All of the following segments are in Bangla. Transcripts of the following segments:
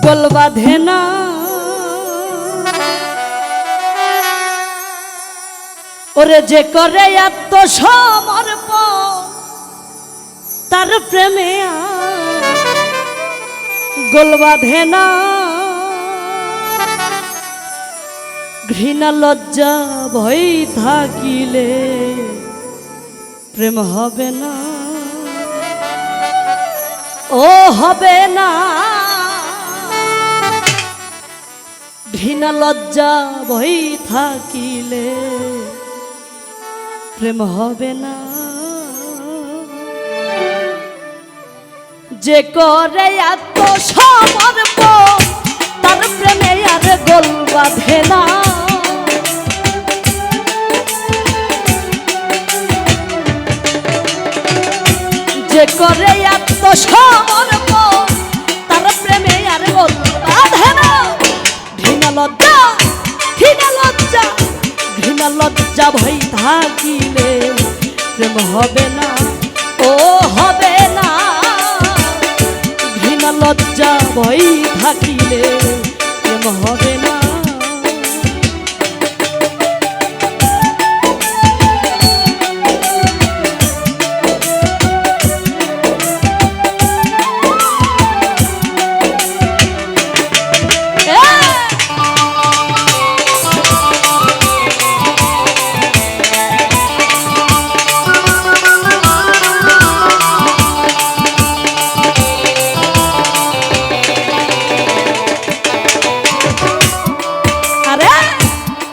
গোল বাঁধে না ওরে যে করে আত্মসমর্পণ তার প্রেমে গোল বাঁধে না ঘৃণা লজ্জা ভয় থাকিলে প্রেম হবে না ও হবে না ঘৃণা লজ্জা ভয় থাকিলে প্রেম হবে না যে করে আত্মসমর্পণ তার প্রেমে আর গোল বাঁধে না যে করে আত্মসমর্পণ তার প্রেমে আর গোল বাঁধে না ঘৃণা লজ্জা ভয় থাকিলে প্রেম হবে না ও হবে না ঘৃণা লজ্জা ভয় থাকিলে প্রেম হবে না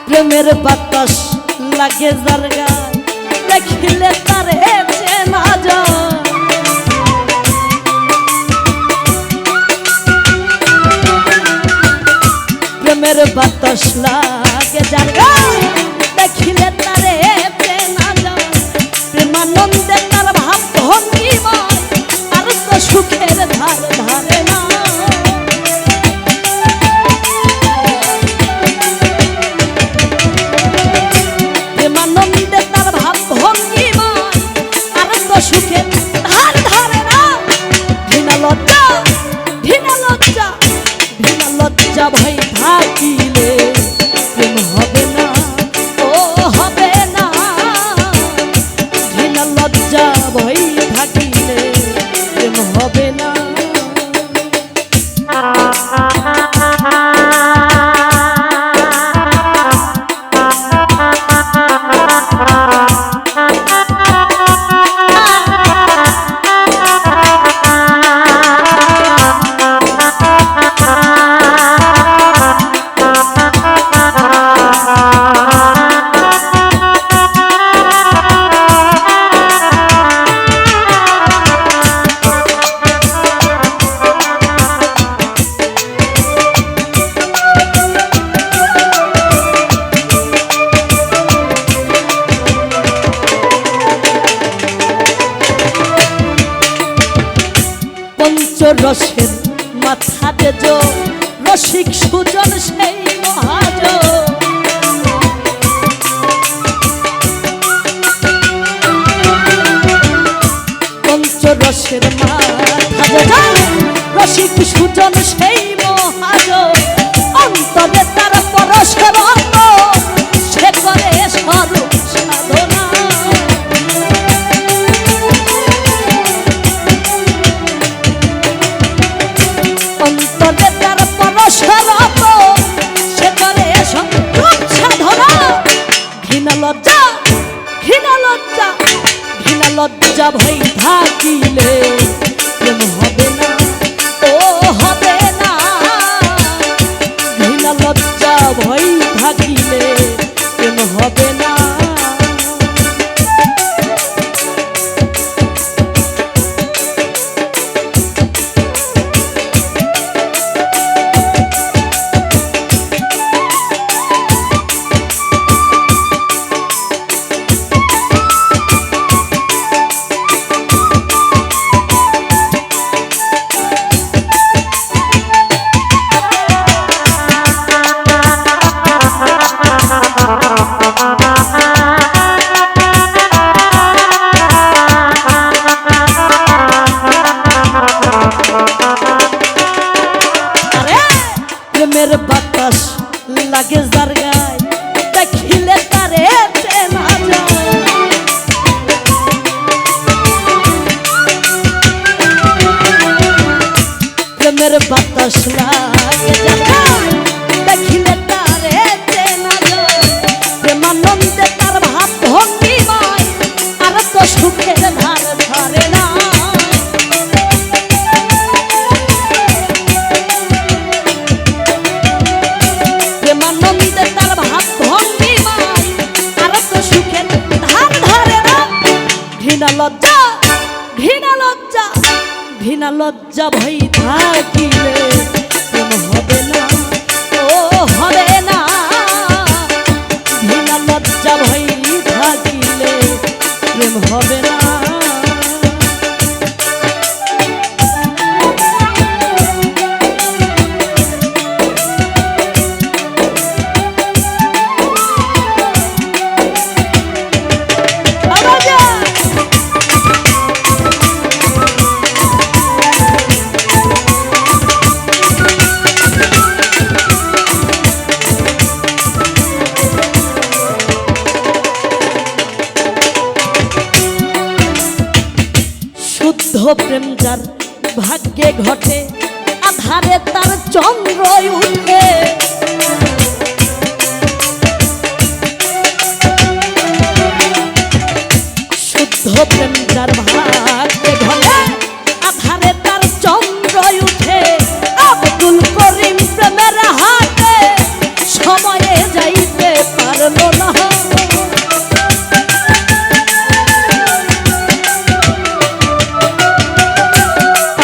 প্রেমের বাতাস লাগে যার গায় দেখিলে তার চেনা যায় প্রেমের বাতাস লাগে যার গায় দেখিলে তার চেনা যায় প্রেমানন্দে তার ভাব ভঙ্গিমায় আর তো সুখের ধার ধারে না সুখের ধার ধারে না ঘৃণা লজ্জা ভয় থাকিলে প্রেম হবে না ও হবে না ঘৃণা লজ্জা ভয় থাকিলে প্রেম হবে না রসের মাথা তেজ রসিক সুজন সেই মহাজ পঞ্চরসের মাথা তেজ রসিক সুজন সেই মহাজ অন্তরে তার পরশের সে করে স্বরূপ সাধনা অন্তরে তার পরশের সে করে স্বরূপ সাধনা ঘৃণা লজ্জা ভয় থাকিলে প্রেম হবে না ও হবে না ঘৃণা লজ্জা ভয় থাকিলে প্রেম হবে না লজ্জা ঘৃণা লজ্জা ঘৃণা লজ্জা ভয় থাকিলে প্রেম হবে না ও হবে না ঘৃণা লজ্জা ভয় থাকিলে প্রেম হবে না প্রেম যার ভাগ্যে ঘটে আধারে তার চন্দ্র উঠে শুদ্ধ প্রেম যার ভাগ্যে ঘটে আধারে তার চন্দ্র উঠে আব্দুল করিম প্রেমের হাতে সময়ে যাইতে পারলো না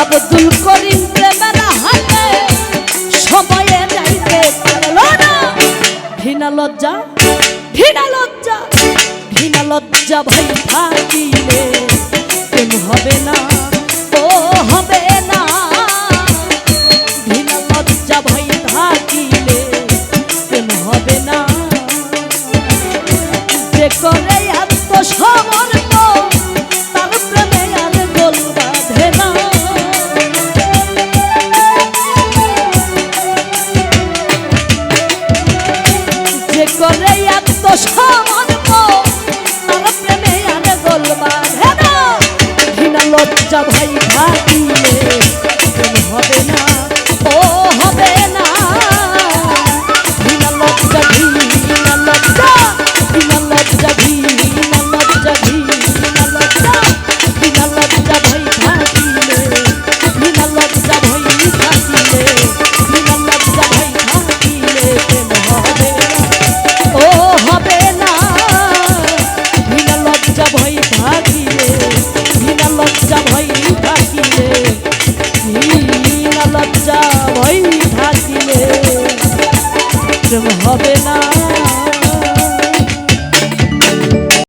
আব্দুল করিম প্রেমের হাতে সময়ে যাইতে পারলো না ঘৃণা লজ্জা ঘৃণা লজ্জা ঘৃণা লজ্জা ভাই থাকিলে প্রেম হবে না ও হবে না ঘৃণা লজ্জা ভাই থাকিলে প্রেম হবে না যে করে আত্মসমর্পণ তার প্রেমে আর গোল বাঁধে না করে আত্মসমর্পণ তার প্রেমে আর গোল বাঁধে না ঘৃণা লজ্জা ভাই থাকি